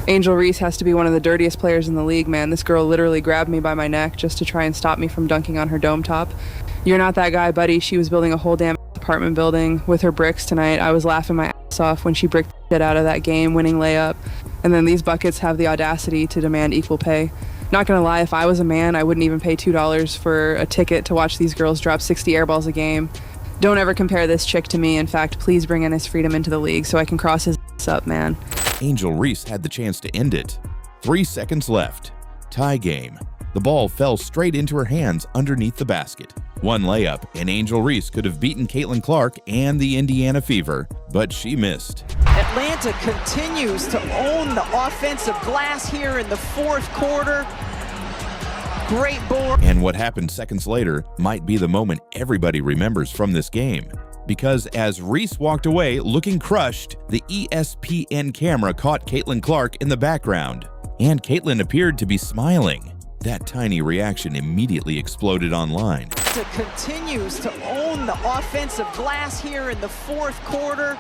Angel Reese has to be one of the dirtiest players in the league, man. This girl literally grabbed me by my neck just to try and stop me from dunking on her dome top. You're not that guy, buddy. She was building a whole damn apartment building with her bricks tonight. I was laughing my ass off when she bricked the shit out of that game-winning layup. And then these buckets have the audacity to demand equal pay. Not gonna lie, if I was a man, I wouldn't even pay $2 for a ticket to watch these girls drop 60 airballs a game. Don't ever compare this chick to me. In fact, please bring Ennis Freedom into the league so I can cross his ass up, man. Angel Reese had the chance to end it. 3 seconds left. Tie game. The ball fell straight into her hands underneath the basket. One layup, and Angel Reese could have beaten Caitlin Clark and the Indiana Fever, but she missed. Atlanta continues to own the offensive glass here in the fourth quarter. Great board. And what happened seconds later might be the moment everybody remembers from this game. Because as Reese walked away looking crushed, the ESPN camera caught Caitlin Clark in the background. And Caitlin appeared to be smiling. That tiny reaction immediately exploded online. Continues to own the offensive glass here in the fourth quarter.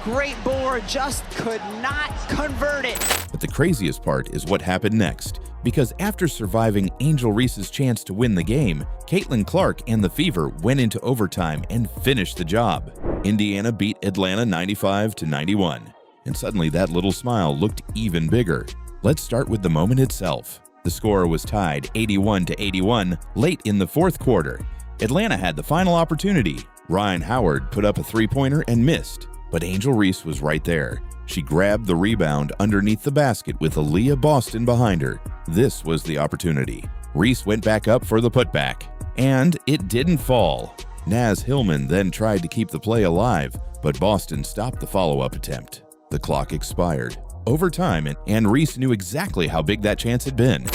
Great board, just could not convert it. But the craziest part is what happened next. Because after surviving Angel Reese's chance to win the game, Caitlin Clark and the Fever went into overtime and finished the job. Indiana beat Atlanta 95-91. And suddenly that little smile looked even bigger. Let's start with the moment itself. The score was tied 81-81 late in the fourth quarter. Atlanta had the final opportunity. Ryan Howard put up a three-pointer and missed, but Angel Reese was right there. She grabbed the rebound underneath the basket with Aaliyah Boston behind her. This was the opportunity. Reese went back up for the putback, and it didn't fall. Naz Hillman then tried to keep the play alive, but Boston stopped the follow-up attempt. The clock expired. Overtime, and Reese knew exactly how big that chance had been.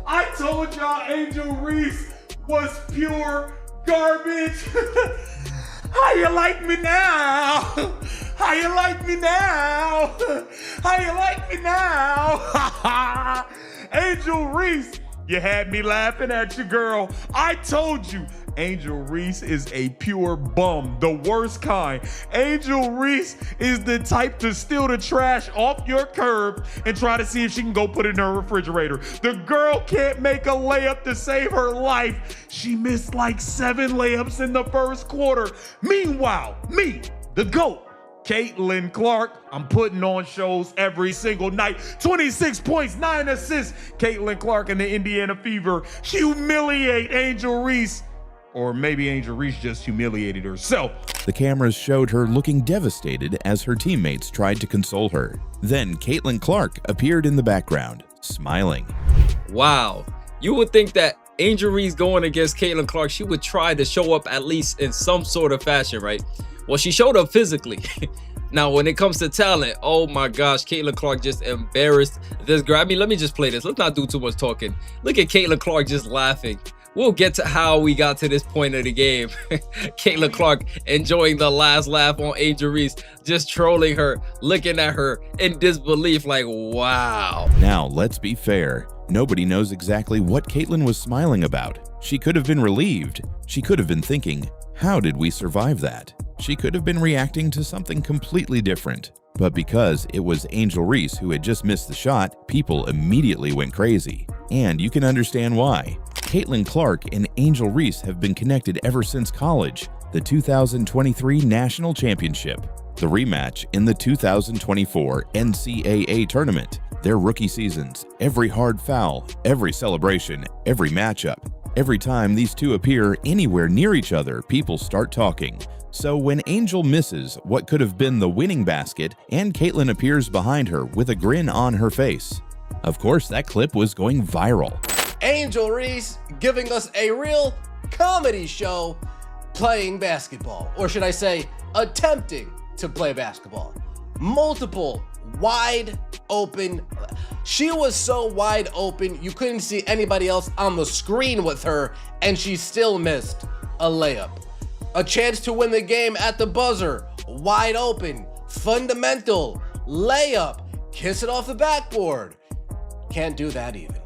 I told y'all Angel Reese was pure garbage. How you like me now? How you like me now? How you like me now? Angel Reese, you had me laughing at you, girl. I told you, Angel Reese is a pure bum, the worst kind. Angel Reese is the type to steal the trash off your curb and try to see if she can go put it in her refrigerator. The girl can't make a layup to save her life. She missed like 7 layups in the first quarter. Meanwhile, me, the GOAT, Caitlin Clark, I'm putting on shows every single night. 26 points, 9 assists. Caitlin Clark and the Indiana Fever humiliate Angel Reese. Or maybe Angel Reese just humiliated herself. The cameras showed her looking devastated as her teammates tried to console her. Then Caitlin Clark appeared in the background, smiling. Wow. You would think that Angel Reese going against Caitlin Clark, she would try to show up at least in some sort of fashion, right? Well, she showed up physically. Now, when it comes to talent, oh my gosh, Caitlin Clark just embarrassed this girl. I mean, let me just play this. Let's not do too much talking. Look at Caitlin Clark just laughing. We'll get to how we got to this point of the game. Caitlin Clark enjoying the last laugh on Angel Reese, just trolling her, looking at her in disbelief like, wow. Now, let's be fair. Nobody knows exactly what Caitlin was smiling about. She could have been relieved. She could have been thinking, how did we survive that? She could have been reacting to something completely different. But because it was Angel Reese who had just missed the shot, people immediately went crazy. And you can understand why. Caitlin Clark and Angel Reese have been connected ever since college, the 2023 National Championship, the rematch in the 2024 NCAA tournament, their rookie seasons, every hard foul, every celebration, every matchup. Every time these two appear anywhere near each other, people start talking. So when Angel misses what could have been the winning basket and Caitlin appears behind her with a grin on her face, of course that clip was going viral. Angel Reese giving us a real comedy show playing basketball, or should I say attempting to play basketball. Multiple wide open. She was so wide open you couldn't see anybody else on the screen with her, and she still missed a layup. A chance to win the game at the buzzer, wide open, fundamental, layup, kiss it off the backboard. Can't do that even.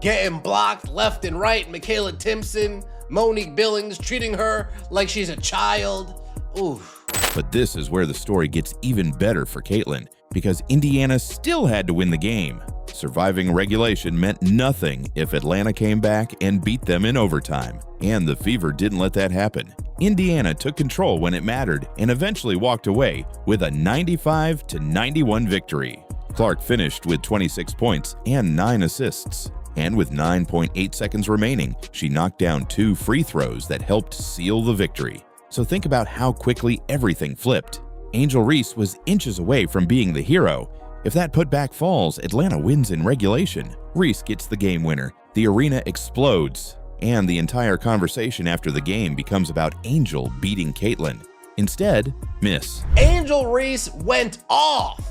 Getting blocked left and right, Michaela Timpson, Monique Billings treating her like she's a child. Oof. But this is where the story gets even better for Caitlin. because Indiana still had to win the game. Surviving regulation meant nothing if Atlanta came back and beat them in overtime, and the Fever didn't let that happen. Indiana took control when it mattered and eventually walked away with a 95-91 victory. Clark finished with 26 points and 9 assists. And with 9.8 seconds remaining, she knocked down 2 free throws that helped seal the victory. So think about how quickly everything flipped. Angel Reese was inches away from being the hero. If that putback falls, Atlanta wins in regulation. Reese gets the game winner. The arena explodes. And the entire conversation after the game becomes about Angel beating Caitlin. Instead, Miss Angel Reese went off.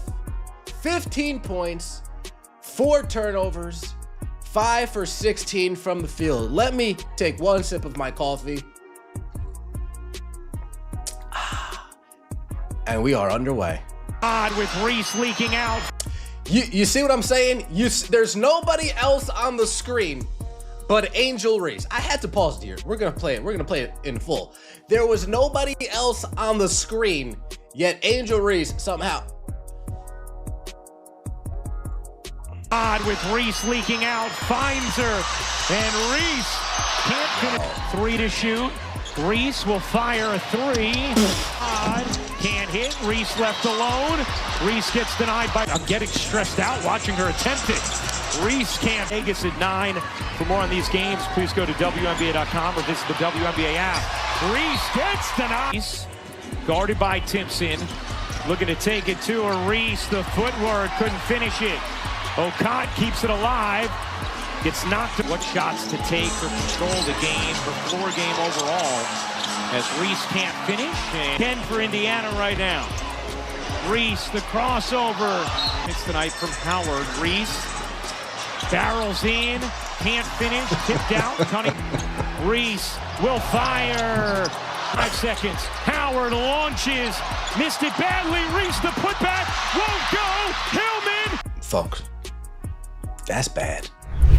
15 points, 4 turnovers, 5 for 16 from the field. Let me take one sip of my coffee. And we are underway. With Reese leaking out. You see what I'm saying? There's nobody else on the screen but Angel Reese. I had to pause it here. We're gonna play it. We're gonna play it in full. There was nobody else on the screen, yet Angel Reese somehow. With Reese leaking out, finds her, and Reese can't finish. 3 to shoot. Reese will fire a 3. Can't hit. Reese left alone. Reese gets denied by. I'm getting stressed out watching her attempt it. Reese can't. Vegas at 9. For more on these games, please go to WNBA.com or visit the WNBA app. Reese gets denied. Guarded by Timpson. Looking to take it to her. Reese, the footwork, couldn't finish it. Okot keeps it alive. Gets knocked. What shots to take or control the game, her floor game overall. As Reese can't finish. And 10 for Indiana right now. Reese, the crossover. It's tonight from Howard. Reese barrels in. Can't finish. Tipped out. Reese will fire. 5 seconds. Howard launches. Missed it badly. Reese, the putback. Won't go. Hillman. Folks, that's bad.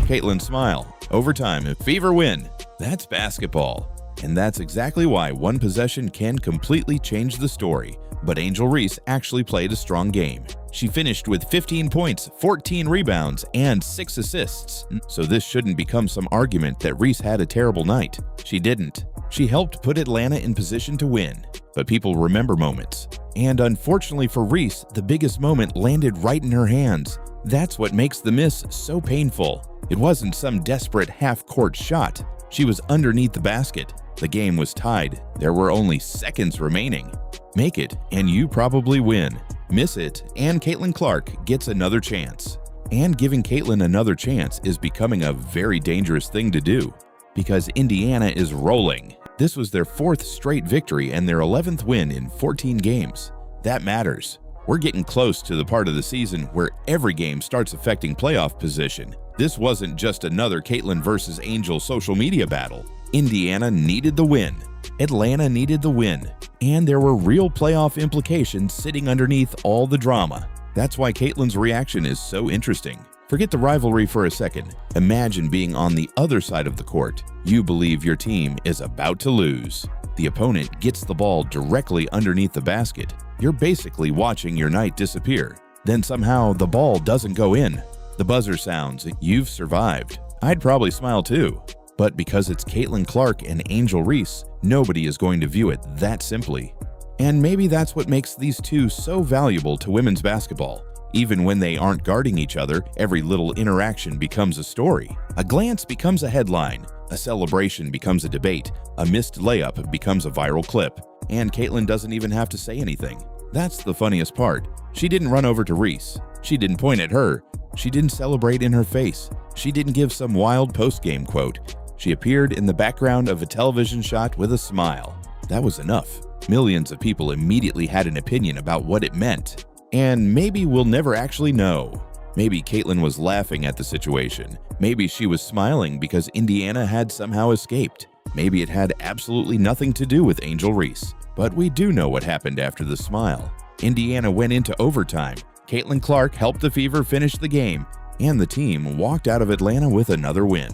Caitlin smile. Overtime, if Fever win. That's basketball. And that's exactly why one possession can completely change the story. But Angel Reese actually played a strong game. She finished with 15 points, 14 rebounds, and 6 assists. So this shouldn't become some argument that Reese had a terrible night. She didn't. She helped put Atlanta in position to win. But people remember moments. And unfortunately for Reese, the biggest moment landed right in her hands. That's what makes the miss so painful. It wasn't some desperate half-court shot. She was underneath the basket. The game was tied. There were only seconds remaining. Make it, and you probably win. Miss it, and Caitlin Clark gets another chance. And giving Caitlin another chance is becoming a very dangerous thing to do, because Indiana is rolling. This was their 4th straight victory and their 11th win in 14 games. That matters. We're getting close to the part of the season where every game starts affecting playoff position. This wasn't just another Caitlin versus Angel social media battle. Indiana needed the win. Atlanta needed the win. And there were real playoff implications sitting underneath all the drama. That's why Caitlin's reaction is so interesting. Forget the rivalry for a second. Imagine being on the other side of the court. You believe your team is about to lose. The opponent gets the ball directly underneath the basket. You're basically watching your night disappear. Then somehow the ball doesn't go in. The buzzer sounds, you've survived. I'd probably smile too. But because it's Caitlin Clark and Angel Reese, nobody is going to view it that simply. And maybe that's what makes these two so valuable to women's basketball. Even when they aren't guarding each other, every little interaction becomes a story. A glance becomes a headline. A celebration becomes a debate. A missed layup becomes a viral clip. And Caitlin doesn't even have to say anything. That's the funniest part. She didn't run over to Reese. She didn't point at her. She didn't celebrate in her face. She didn't give some wild post-game quote. She appeared in the background of a television shot with a smile. That was enough. Millions of people immediately had an opinion about what it meant. And maybe we'll never actually know. Maybe Caitlin was laughing at the situation. Maybe she was smiling because Indiana had somehow escaped. Maybe it had absolutely nothing to do with Angel Reese. But we do know what happened after the smile. Indiana went into overtime. Caitlin Clark helped the Fever finish the game, and the team walked out of Atlanta with another win.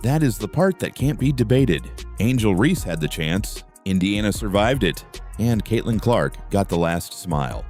That is the part that can't be debated. Angel Reese had the chance, Indiana survived it, and Caitlin Clark got the last smile.